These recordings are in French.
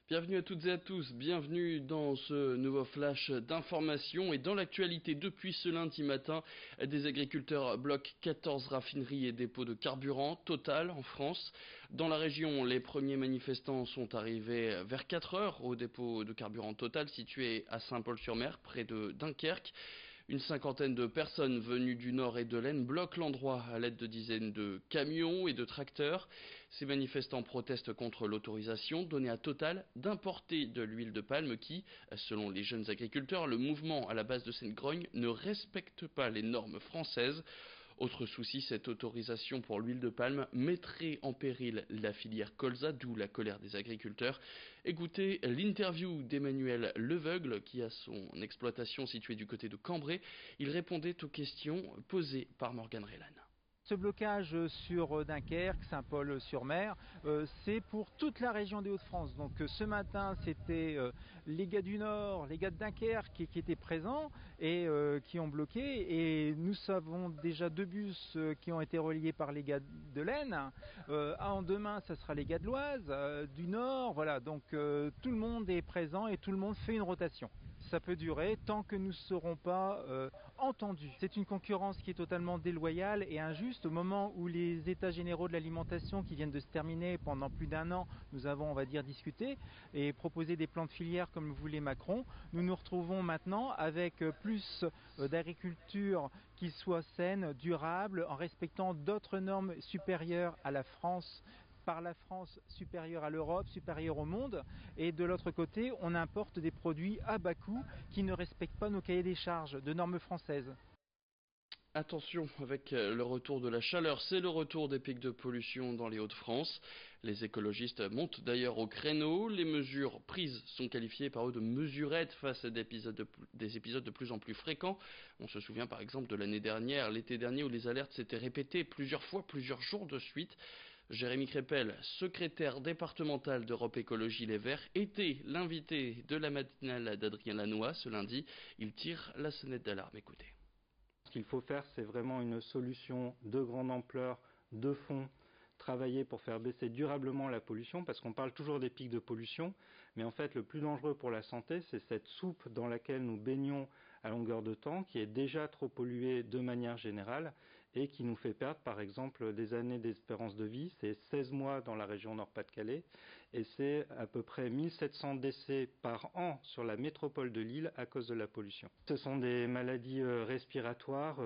Bienvenue à toutes et à tous, bienvenue dans ce nouveau flash d'information et dans l'actualité depuis ce lundi matin, des agriculteurs bloquent 14 raffineries et dépôts de carburant Total en France. Dans la région, les premiers manifestants sont arrivés vers 4 heures au dépôt de carburant Total situé à Saint-Paul-sur-Mer, près de Dunkerque. Une cinquantaine de personnes venues du nord et de l'Aisne bloquent l'endroit à l'aide de dizaines de camions et de tracteurs. Ces manifestants protestent contre l'autorisation donnée à Total d'importer de l'huile de palme qui, selon les jeunes agriculteurs, le mouvement à la base de cette grogne ne respecte pas les normes françaises. Autre souci, cette autorisation pour l'huile de palme mettrait en péril la filière colza, d'où la colère des agriculteurs. Écoutez l'interview d'Emmanuel Leveugle, qui a son exploitation située du côté de Cambrai. Il répondait aux questions posées par Morgan Relan. Ce blocage sur Dunkerque, Saint-Paul-sur-Mer, c'est pour toute la région des Hauts-de-France. Donc ce matin, c'était les gars du Nord, les gars de Dunkerque qui étaient présents et qui ont bloqué. Et nous avons déjà 2 bus qui ont été reliés par les gars de l'Aisne. Demain, ça sera les gars de l'Oise, du Nord. Voilà, donc tout le monde est présent et tout le monde fait une rotation. Ça peut durer tant que nous ne serons pas entendus. C'est une concurrence qui est totalement déloyale et injuste. Au moment où les états généraux de l'alimentation qui viennent de se terminer pendant plus d'1 an, nous avons, on va dire, discuté et proposé des plans de filière comme le voulait Macron. Nous nous retrouvons maintenant avec plus d'agriculture qui soit saine, durable, en respectant d'autres normes supérieures à la France, par la France, supérieure à l'Europe, supérieure au monde, et de l'autre côté, on importe des produits à bas coût qui ne respectent pas nos cahiers des charges de normes françaises. Attention avec le retour de la chaleur, c'est le retour des pics de pollution dans les Hauts-de-France. Les écologistes montent d'ailleurs au créneau. Les mesures prises sont qualifiées par eux de mesurettes face à des épisodes de plus en plus fréquents. On se souvient par exemple de l'année dernière, l'été dernier, où les alertes s'étaient répétées plusieurs fois, plusieurs jours de suite. Jérémy Crépel, secrétaire départemental d'Europe Écologie Les Verts, était l'invité de la matinale d'Adrien Lanois ce lundi. Il tire la sonnette d'alarme. Écoutez. Ce qu'il faut faire, c'est vraiment une solution de grande ampleur, de fond, travailler pour faire baisser durablement la pollution, parce qu'on parle toujours des pics de pollution, mais en fait le plus dangereux pour la santé, c'est cette soupe dans laquelle nous baignons à longueur de temps, qui est déjà trop polluée de manière générale, et qui nous fait perdre par exemple des années d'espérance de vie. C'est 16 mois dans la région Nord-Pas-de-Calais, et c'est à peu près 1700 décès par an sur la métropole de Lille à cause de la pollution. Ce sont des maladies respiratoires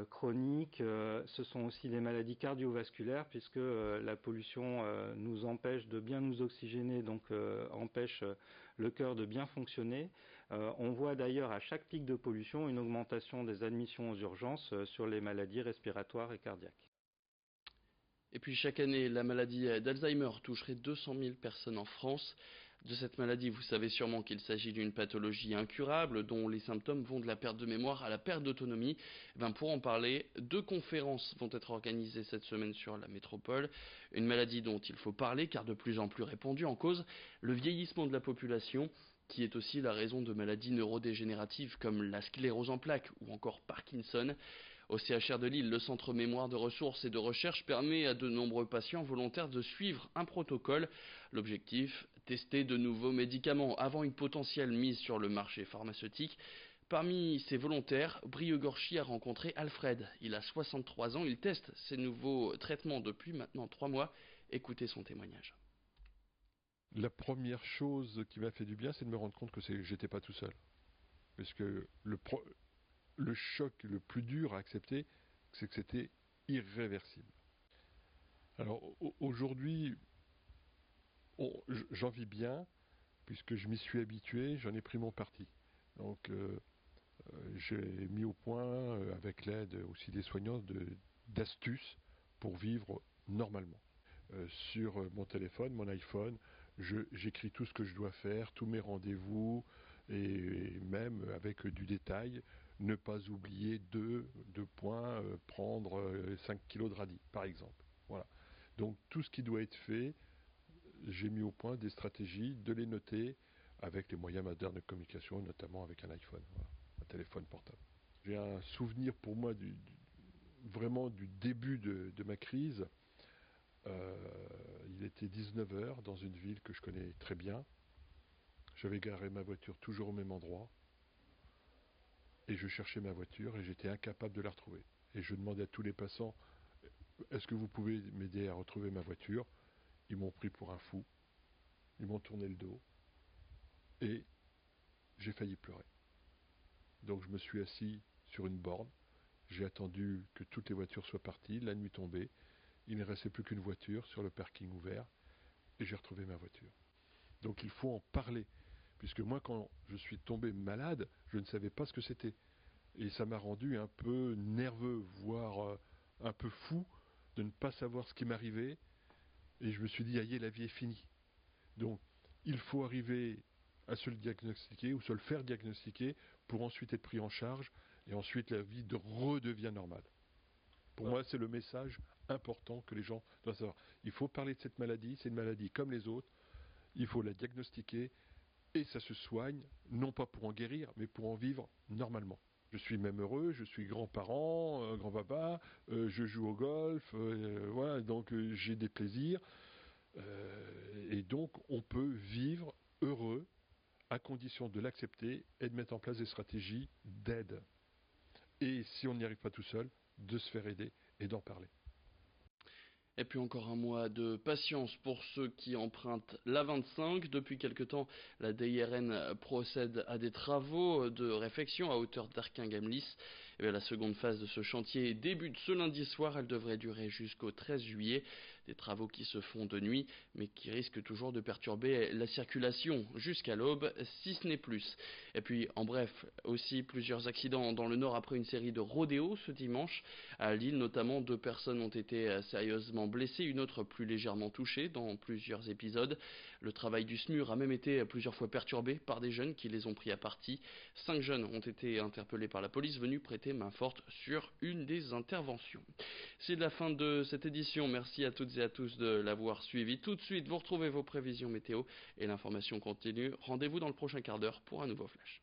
chroniques, ce sont aussi des maladies cardiovasculaires, puisque la pollution nous empêche de bien nous oxygéner, donc empêche le cœur de bien fonctionner. On voit d'ailleurs à chaque pic de pollution une augmentation des admissions aux urgences sur les maladies respiratoires et cardiaques. Et puis chaque année, la maladie d'Alzheimer toucherait 200 000 personnes en France. De cette maladie, vous savez sûrement qu'il s'agit d'une pathologie incurable dont les symptômes vont de la perte de mémoire à la perte d'autonomie. Pour en parler, 2 conférences vont être organisées cette semaine sur la métropole. Une maladie dont il faut parler car de plus en plus répandue, en cause le vieillissement de la population, qui est aussi la raison de maladies neurodégénératives comme la sclérose en plaques ou encore Parkinson. Au CHR de Lille, le centre mémoire de ressources et de recherche permet à de nombreux patients volontaires de suivre un protocole. L'objectif, tester de nouveaux médicaments avant une potentielle mise sur le marché pharmaceutique. Parmi ces volontaires, Brieux-Gorchy a rencontré Alfred. Il a 63 ans, il teste ces nouveaux traitements depuis maintenant 3 mois. Écoutez son témoignage. La première chose qui m'a fait du bien, c'est de me rendre compte que j'étais pas tout seul. Parce que le choc le plus dur à accepter, c'est que c'était irréversible. Alors aujourd'hui, j'en vis bien, puisque je m'y suis habitué, j'en ai pris mon parti. Donc j'ai mis au point, avec l'aide aussi des soignants, d'astuces pour vivre normalement. Sur mon téléphone, mon iPhone, j'écris tout ce que je dois faire, tous mes rendez-vous, et même avec du détail, ne pas oublier deux points, prendre 5 kilos de radis, par exemple. Voilà. Donc tout ce qui doit être fait, j'ai mis au point des stratégies, de les noter avec les moyens modernes de communication, notamment avec un iPhone, voilà, un téléphone portable. J'ai un souvenir pour moi vraiment du début de ma crise. Il était 19 h dans une ville que je connais très bien. J'avais garé ma voiture toujours au même endroit. Et je cherchais ma voiture et j'étais incapable de la retrouver. Et je demandais à tous les passants, est-ce que vous pouvez m'aider à retrouver ma voiture? Ils m'ont pris pour un fou. Ils m'ont tourné le dos. Et j'ai failli pleurer. Donc je me suis assis sur une borne. J'ai attendu que toutes les voitures soient parties. La nuit tombée. Il ne restait plus qu'une voiture sur le parking ouvert. Et j'ai retrouvé ma voiture. Donc il faut en parler. Puisque moi, quand je suis tombé malade, je ne savais pas ce que c'était. Et ça m'a rendu un peu nerveux, voire un peu fou, de ne pas savoir ce qui m'arrivait. Et je me suis dit, aïe, la vie est finie. Donc, il faut arriver à se le diagnostiquer ou se le faire diagnostiquer pour ensuite être pris en charge et ensuite la vie redevient normale. Pour moi, c'est le message important que les gens doivent savoir. Il faut parler de cette maladie, c'est une maladie comme les autres. Il faut la diagnostiquer et ça se soigne, non pas pour en guérir, mais pour en vivre normalement. Je suis même heureux, je suis grand-parent, grand-papa, je joue au golf, voilà, donc j'ai des plaisirs. Et donc on peut vivre heureux à condition de l'accepter et de mettre en place des stratégies d'aide. Et si on n'y arrive pas tout seul, de se faire aider et d'en parler. Et puis encore un mois de patience pour ceux qui empruntent l'A25. Depuis quelque temps, la DIRN procède à des travaux de réfection à hauteur d'Arquin-Gemlis. La seconde phase de ce chantier débute ce lundi soir. Elle devrait durer jusqu'au 13 juillet. Des travaux qui se font de nuit, mais qui risquent toujours de perturber la circulation jusqu'à l'aube, si ce n'est plus. Et puis, en bref, aussi plusieurs accidents dans le nord après une série de rodéos ce dimanche. À Lille, notamment, 2 personnes ont été sérieusement blessées, une autre plus légèrement touchée dans plusieurs épisodes. Le travail du SMUR a même été plusieurs fois perturbé par des jeunes qui les ont pris à partie. 5 jeunes ont été interpellés par la police venue prêter main forte sur une des interventions. C'est la fin de cette édition. Merci à toutes et à tous de l'avoir suivi. Tout de suite, vous retrouvez vos prévisions météo et l'information continue. Rendez-vous dans le prochain quart d'heure pour un nouveau flash.